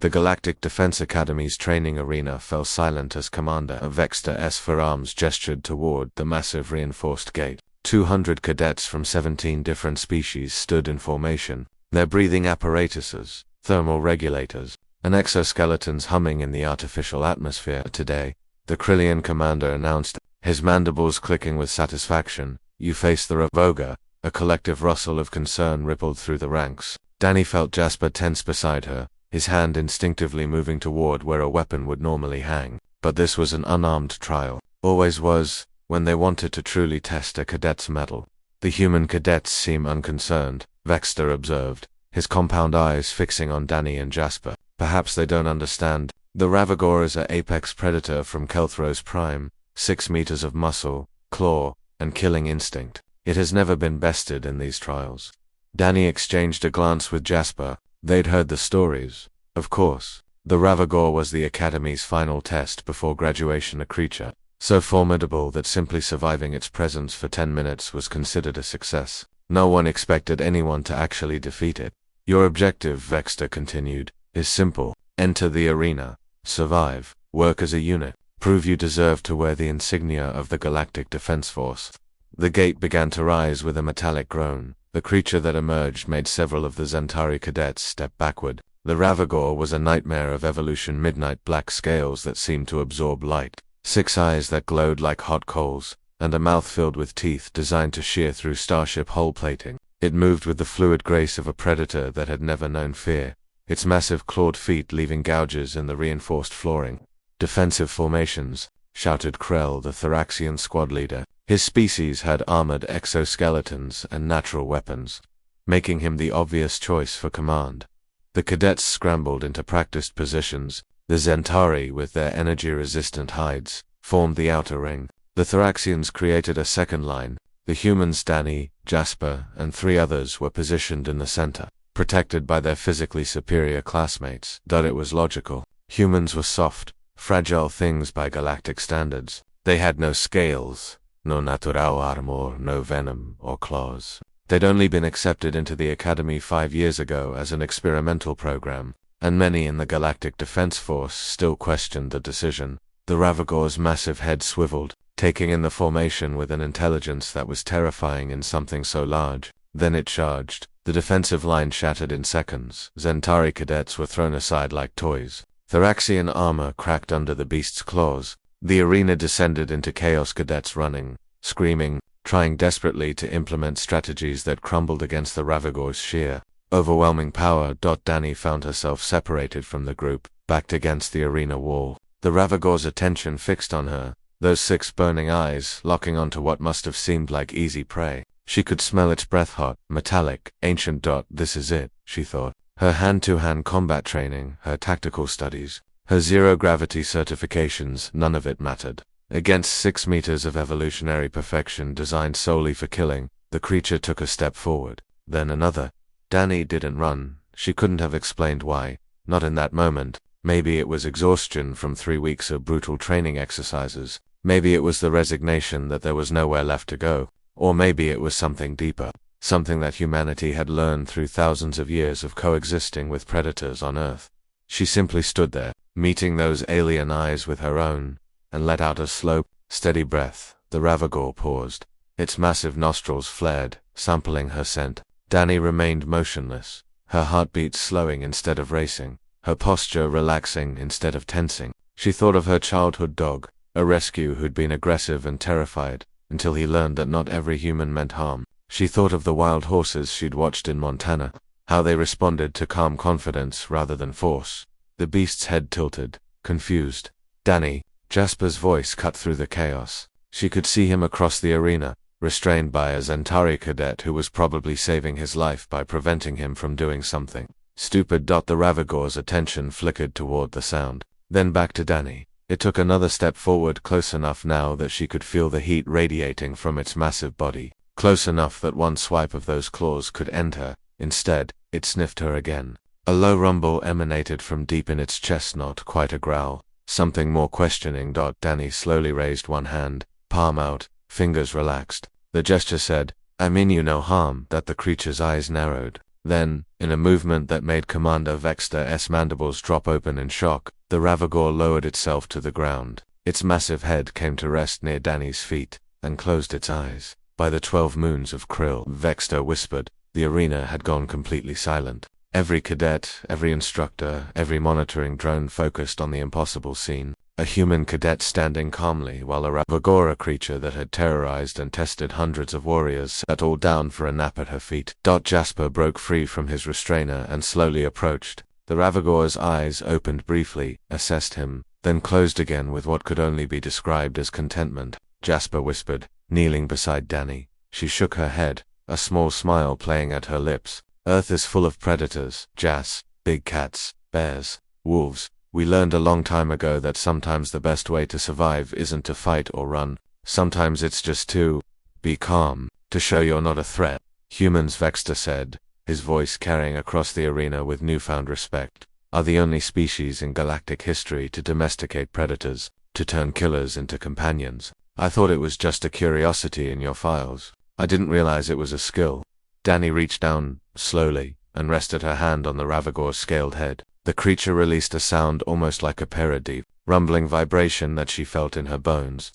The Galactic Defense Academy's training arena fell silent as Commander Vexter S. Farams gestured toward the massive reinforced gate. 200 cadets from 17 different species stood in formation, their breathing apparatuses, thermal regulators, and exoskeletons humming in the artificial atmosphere. Today, the Krillian commander announced, his mandibles clicking with satisfaction, "You face the Revoga." A collective rustle of concern rippled through the ranks. Danny felt Jasper tense beside her, his hand instinctively moving toward where a weapon would normally hang. But this was an unarmed trial. Always was, when they wanted to truly test a cadet's mettle. The human cadets seem unconcerned, Vexter observed, his compound eyes fixing on Danny and Jasper. Perhaps they don't understand. The Ravagor is an apex predator from Kelthros Prime, 6 meters of muscle, claw, and killing instinct. It has never been bested in these trials. Danny exchanged a glance with Jasper. They'd heard the stories. Of course, the Ravagor was the Academy's final test before graduation, a creature so formidable that simply surviving its presence for 10 minutes was considered a success. No one expected anyone to actually defeat it. Your objective, Vexter continued, is simple. Enter the arena, survive, work as a unit, prove you deserve to wear the insignia of the Galactic Defense Force. The gate began to rise with a metallic groan. The creature that emerged made several of the Zentari cadets step backward. The Ravagor was a nightmare of evolution, midnight black scales that seemed to absorb light, 6 eyes that glowed like hot coals, and a mouth filled with teeth designed to shear through starship hull plating. It moved with the fluid grace of a predator that had never known fear, its massive clawed feet leaving gouges in the reinforced flooring. "Defensive formations," shouted Krell, the Thoraxian squad leader. His species had armored exoskeletons and natural weapons, making him the obvious choice for command. The cadets scrambled into practiced positions. The Zentari, with their energy-resistant hides, formed the outer ring. The Thoraxians created a second line. The humans, Danny, Jasper, and 3 others, were positioned in the center, protected by their physically superior classmates. It was logical. Humans were soft, fragile things by galactic standards. They had no scales, no natural armor, no venom or claws. They'd only been accepted into the Academy 5 years ago as an experimental program, and many in the Galactic Defense Force still questioned the decision. The Ravagor's massive head swiveled, taking in the formation with an intelligence that was terrifying in something so large. Then it charged. The defensive line shattered in seconds. Zentari cadets were thrown aside like toys. Thoraxian armor cracked under the beast's claws. The arena descended into chaos, cadets running, screaming, trying desperately to implement strategies that crumbled against the Ravagor's sheer, overwhelming power. Danny found herself separated from the group, backed against the arena wall. The Ravagor's attention fixed on her, those 6 burning eyes locking onto what must have seemed like easy prey. She could smell its breath, hot, metallic, ancient. This is it, she thought. Her hand-to-hand combat training, her tactical studies, her zero-gravity certifications, none of it mattered. Against 6 meters of evolutionary perfection designed solely for killing, the creature took a step forward, then another. Danny didn't run. She couldn't have explained why, not in that moment. Maybe it was exhaustion from 3 weeks of brutal training exercises. Maybe it was the resignation that there was nowhere left to go. Or maybe it was something deeper, something that humanity had learned through thousands of years of coexisting with predators on Earth. She simply stood there, meeting those alien eyes with her own, and let out a slow, steady breath. The Ravagor paused. Its massive nostrils flared, sampling her scent. Danny remained motionless, her heartbeat slowing instead of racing, her posture relaxing instead of tensing. She thought of her childhood dog, a rescue who'd been aggressive and terrified, until he learned that not every human meant harm. She thought of the wild horses she'd watched in Montana, how they responded to calm confidence rather than force. The beast's head tilted, confused. "Danny," Jasper's voice cut through the chaos. She could see him across the arena, restrained by a Zentari cadet who was probably saving his life by preventing him from doing something stupid. The Ravagor's attention flickered toward the sound, then back to Danny. It took another step forward, close enough now that she could feel the heat radiating from its massive body, close enough that one swipe of those claws could end her. Instead, it sniffed her again. A low rumble emanated from deep in its chest, not quite a growl, something more questioning. Danny slowly raised one hand, palm out, fingers relaxed. The gesture said, "I mean you no harm." The creature's eyes narrowed. Then, in a movement that made Commander Vexter's mandibles drop open in shock, the Ravagore lowered itself to the ground. Its massive head came to rest near Danny's feet, and closed its eyes. By the 12 moons of Krill, Vexter whispered, the arena had gone completely silent. Every cadet, every instructor, every monitoring drone focused on the impossible scene. A human cadet standing calmly while a Ravagora creature that had terrorized and tested hundreds of warriors sat all down for a nap at her feet. Jasper broke free from his restrainer and slowly approached. The Ravagore's eyes opened briefly, assessed him, then closed again with what could only be described as contentment. Jasper whispered, kneeling beside Danny. She shook her head, a small smile playing at her lips. Earth is full of predators, Jas, big cats, bears, wolves. We learned a long time ago that sometimes the best way to survive isn't to fight or run. Sometimes it's just to be calm, to show you're not a threat. Humans, Vexter said, his voice carrying across the arena with newfound respect, are the only species in galactic history to domesticate predators, to turn killers into companions. I thought it was just a curiosity in your files. I didn't realize it was a skill. Danny reached down, slowly, and rested her hand on the Ravagore's scaled head. The creature released a sound almost like a paradeep, rumbling vibration that she felt in her bones.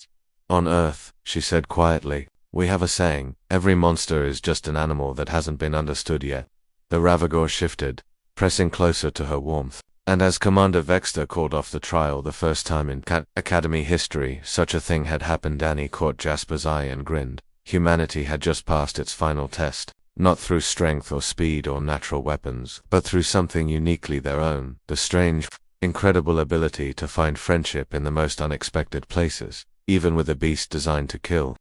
On Earth, she said quietly, we have a saying, every monster is just an animal that hasn't been understood yet. The Ravagore shifted, pressing closer to her warmth. And as Commander Vexter called off the trial the first time in Academy history such a thing had happened, Danny caught Jasper's eye and grinned. Humanity had just passed its final test. Not through strength or speed or natural weapons, but through something uniquely their own, the strange, incredible ability to find friendship in the most unexpected places, even with a beast designed to kill.